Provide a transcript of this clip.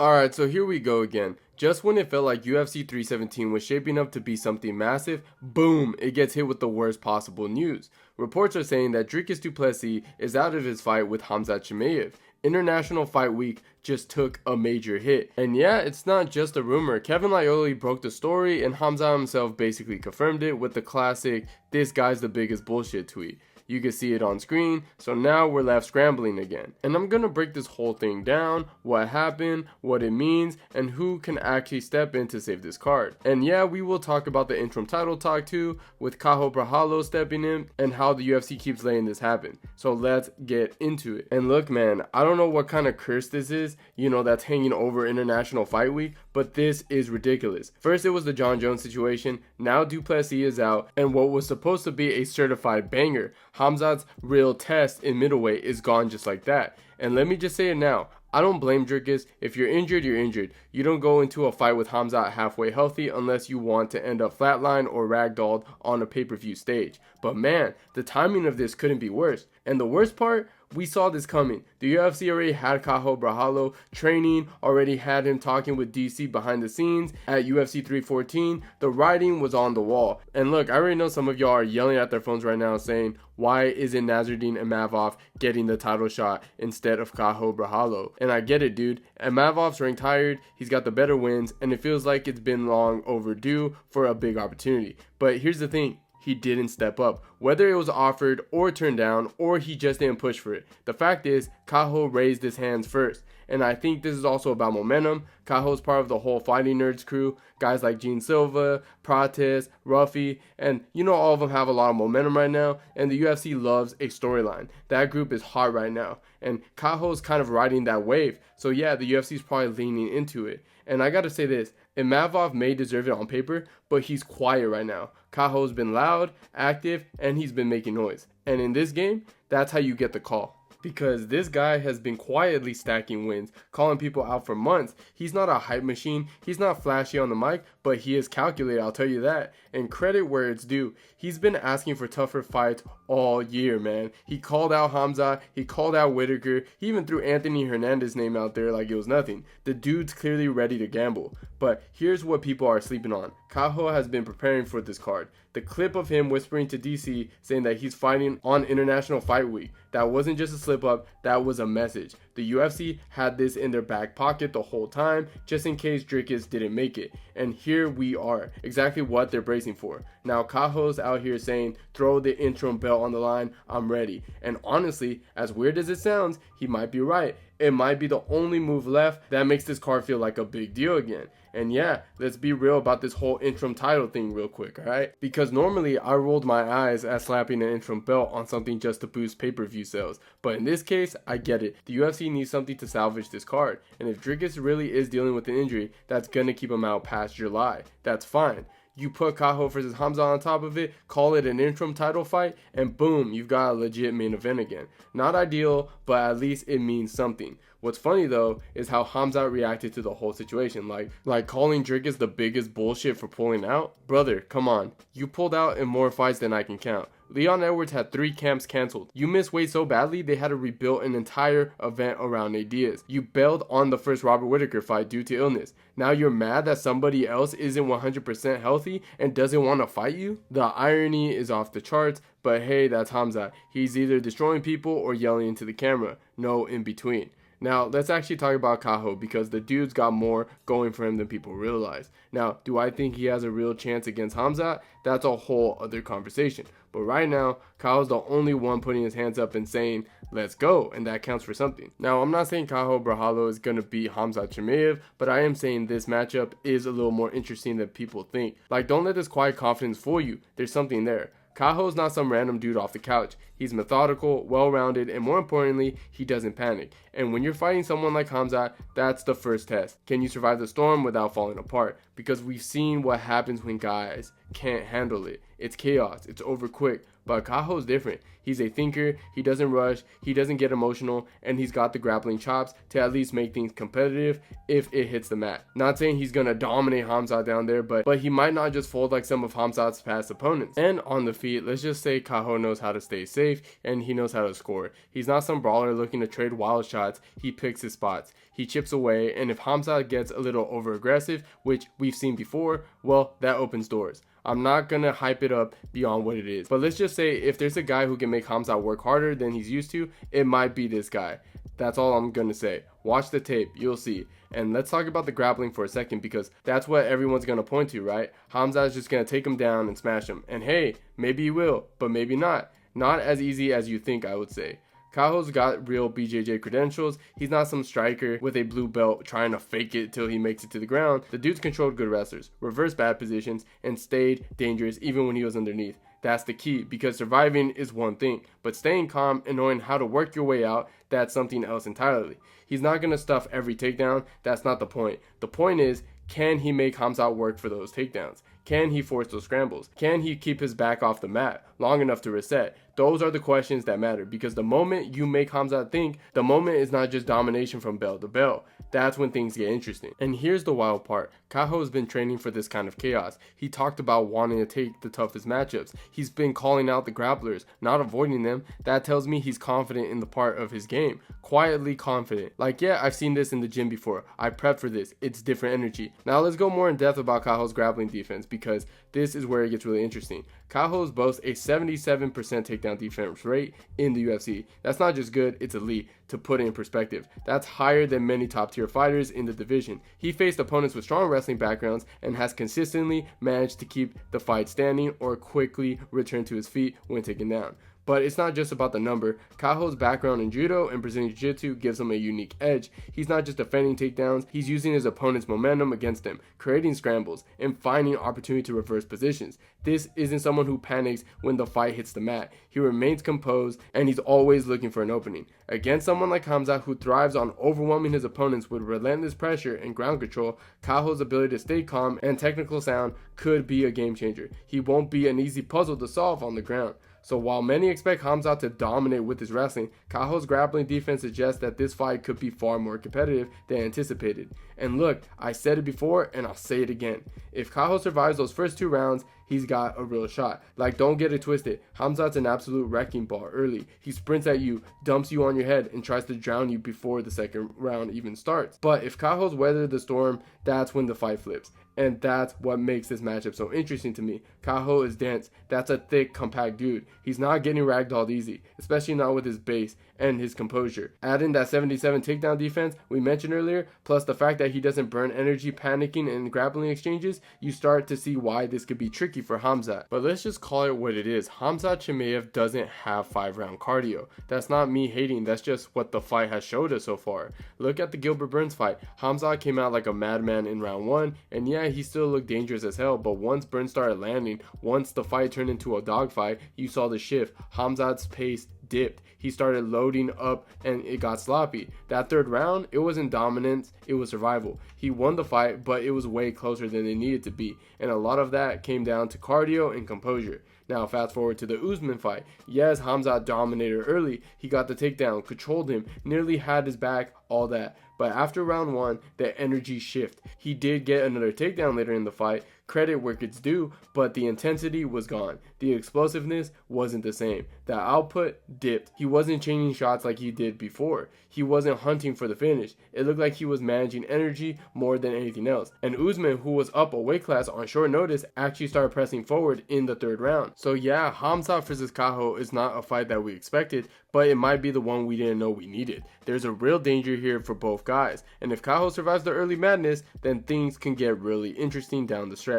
Alright, so here we go again. Just when it felt like UFC 317 was shaping up to be something massive, boom, it gets hit with the worst possible news. Reports are saying that Dricus Du Plessis is out of his fight with Khamzat Chimaev. International Fight Week just took a major hit. And yeah, it's not just a rumor. Kevin Laioli broke the story and Khamzat himself basically confirmed it with the classic, "This guy's the biggest bullshit" tweet. You can see it on screen, so now we're left scrambling again. And I'm gonna break this whole thing down, what happened, what it means, and who can actually step in to save this card. And yeah, we will talk about the interim title talk too, with Caio Borralho stepping in, and how the UFC keeps letting this happen. So let's get into it. And look man, I don't know what kind of curse this is, that's hanging over International Fight Week, but this is ridiculous. First it was the John Jones situation, now Du Plessis is out, and what was supposed to be a certified banger, Khamzat's real test in middleweight, is gone just like that. And let me just say it now, I don't blame Dricus. If you're injured, you're injured. You don't go into a fight with Khamzat halfway healthy unless you want to end up flatlined or ragdolled on a pay-per-view stage. But man, the timing of this couldn't be worse. And the worst part, we saw this coming. The UFC already had Caio Borralho training, already had him talking with DC behind the scenes at UFC 314. The writing was on the wall. And look, I already know some of y'all are yelling at their phones right now saying, why isn't Nassourdine Imavov getting the title shot instead of Caio Borralho? And I get it, dude. Imavov's ranked higher, he's got the better wins, and it feels like it's been long overdue for a big opportunity. But here's the thing. He didn't step up. Whether it was offered or turned down or he just didn't push for it. The fact is, Caio raised his hands first. And I think this is also about momentum. Caio's part of the whole Fighting Nerds crew. Guys like Gene Silva, Prates, Ruffy, and all of them have a lot of momentum right now. And the UFC loves a storyline. That group is hot right now. And Caio's kind of riding that wave. So yeah, the UFC is probably leaning into it. And I gotta say this, Imavov may deserve it on paper, but he's quiet right now. Caio's been loud, active, and he's been making noise. And in this game, that's how you get the call. Because this guy has been quietly stacking wins, calling people out for months. He's not a hype machine, he's not flashy on the mic, but he is calculated, I'll tell you that. And credit where it's due. He's been asking for tougher fights all year, man. He called out Khamzat, he called out Whitaker, he even threw Anthony Hernandez's name out there like it was nothing. The dude's clearly ready to gamble. But here's what people are sleeping on. Caio has been preparing for this card. The clip of him whispering to DC saying that he's fighting on International Fight Week. That wasn't just a slip up, that was a message. The UFC had this in their back pocket the whole time, just in case Dricus didn't make it. And here we are, exactly what they're bracing for. Now Caio's out here saying, throw the interim belt on the line, I'm ready. And honestly, as weird as it sounds, he might be right. It might be the only move left that makes this card feel like a big deal again. And yeah, let's be real about this whole interim title thing real quick, alright? Because normally I rolled my eyes at slapping an interim belt on something just to boost pay-per-view sales. But in this case, I get it. The UFC needs something to salvage this card. And if Dricus really is dealing with an injury, that's gonna keep him out past July. That's fine. You put Caio versus Khamzat on top of it, call it an interim title fight, and boom, you've got a legit main event again. Not ideal, but at least it means something. What's funny though is how Khamzat reacted to the whole situation, like calling Dricus the biggest bullshit for pulling out. Brother, come on, you pulled out in more fights than I can count. Leon Edwards had 3 camps cancelled. You missed weight so badly they had to rebuild an entire event around Nate Diaz. You bailed on the first Robert Whitaker fight due to illness. Now you're mad that somebody else isn't 100% healthy and doesn't want to fight you? The irony is off the charts, but hey, that's Khamzat. He's either destroying people or yelling into the camera. No in between. Now, let's actually talk about Caio because the dude's got more going for him than people realize. Now, do I think he has a real chance against Khamzat? That's a whole other conversation. But right now, Caio's the only one putting his hands up and saying, let's go, and that counts for something. Now, I'm not saying Caio Borralho is going to beat Khamzat Chimaev, but I am saying this matchup is a little more interesting than people think. Like, don't let this quiet confidence fool you. There's something there. Caio's not some random dude off the couch. He's methodical, well-rounded, and more importantly, he doesn't panic. And when you're fighting someone like Khamzat, that's the first test. Can you survive the storm without falling apart? Because we've seen what happens when guys can't handle it. It's chaos. It's over quick. But Caio's different. He's a thinker, he doesn't rush, he doesn't get emotional, and he's got the grappling chops to at least make things competitive if it hits the mat. Not saying he's gonna dominate Khamzat down there, but he might not just fold like some of Khamzat's past opponents. And on the feet, let's just say Caio knows how to stay safe and he knows how to score. He's not some brawler looking to trade wild shots, he picks his spots. He chips away, and if Khamzat gets a little over aggressive, which we've seen before, well, that opens doors. I'm not going to hype it up beyond what it is. But let's just say if there's a guy who can make Khamzat work harder than he's used to, it might be this guy. That's all I'm going to say. Watch the tape. You'll see. And let's talk about the grappling for a second, because that's what everyone's going to point to, right? Khamzat's just going to take him down and smash him. And hey, maybe he will, but maybe not. Not as easy as you think, I would say. Caio's got real BJJ credentials. He's not some striker with a blue belt trying to fake it till he makes it to the ground. The dude's controlled good wrestlers, reversed bad positions, and stayed dangerous even when he was underneath. That's the key, because surviving is one thing, but staying calm and knowing how to work your way out, that's something else entirely. He's not going to stuff every takedown. That's not the point. The point is, can he make Khamzat work for those takedowns? Can he force those scrambles? Can he keep his back off the mat long enough to reset? Those are the questions that matter, because the moment you make Khamzat think, the moment is not just domination from bell to bell. That's when things get interesting. And here's the wild part. Caio has been training for this kind of chaos. He talked about wanting to take the toughest matchups. He's been calling out the grapplers, not avoiding them. That tells me he's confident in the part of his game. Quietly confident. Like, yeah, I've seen this in the gym before. I prepped for this. It's different energy. Now let's go more in depth about Caio's grappling defense, because this is where it gets really interesting. Caio boasts a 77% takedown defense rate in the UFC. That's not just good, it's elite. To put it in perspective, that's higher than many top tier fighters in the division. He faced opponents with strong wrestling backgrounds and has consistently managed to keep the fight standing or quickly return to his feet when taken down. But it's not just about the number. Caio's background in judo and Brazilian jiu-jitsu gives him a unique edge. He's not just defending takedowns, he's using his opponent's momentum against them, creating scrambles, and finding opportunity to reverse positions. This isn't someone who panics when the fight hits the mat. He remains composed, and he's always looking for an opening. Against someone like Khamzat, who thrives on overwhelming his opponents with relentless pressure and ground control, Caio's ability to stay calm and technical sound could be a game changer. He won't be an easy puzzle to solve on the ground. So while many expect Khamzat to dominate with his wrestling, Caio's grappling defense suggests that this fight could be far more competitive than anticipated. And look, I said it before and I'll say it again. If Caio survives those first 2 rounds, he's got a real shot. Like, don't get it twisted. Khamzat's an absolute wrecking ball early. He sprints at you, dumps you on your head, and tries to drown you before the second round even starts. But if Caio's weathered the storm, that's when the fight flips. And that's what makes this matchup so interesting to me. Caio is dense. That's a thick, compact dude. He's not getting ragdolled easy, especially not with his base and his composure. Add in that 77 takedown defense we mentioned earlier, plus the fact that he doesn't burn energy panicking in grappling exchanges, you start to see why this could be tricky for Khamzat. But let's just call it what it is. Khamzat Chimaev doesn't have 5-round cardio. That's not me hating, that's just what the fight has showed us so far. Look at the Gilbert Burns fight. Khamzat came out like a madman in round 1, and yeah, he still looked dangerous as hell, but once Burns started landing, once the fight turned into a dogfight, you saw the shift. Khamzat's pace dipped. He started loading up and it got sloppy. That 3rd round, it wasn't dominance, it was survival. He won the fight, but it was way closer than it needed to be, and a lot of that came down to cardio and composure. Now fast forward to the Usman fight. Yes, Khamzat dominated early. He got the takedown, controlled him, nearly had his back, all that. But after round 1, the energy shift. He did get another takedown later in the fight, credit where it's due, but the intensity was gone. The explosiveness wasn't the same. The output dipped. He wasn't changing shots like he did before. He wasn't hunting for the finish. It looked like he was managing energy more than anything else. And Usman, who was up a weight class on short notice, actually started pressing forward in the 3rd round. So yeah, Khamzat versus Caio is not a fight that we expected, but it might be the one we didn't know we needed. There's a real danger here for both guys, and if Caio survives the early madness, then things can get really interesting down the stretch.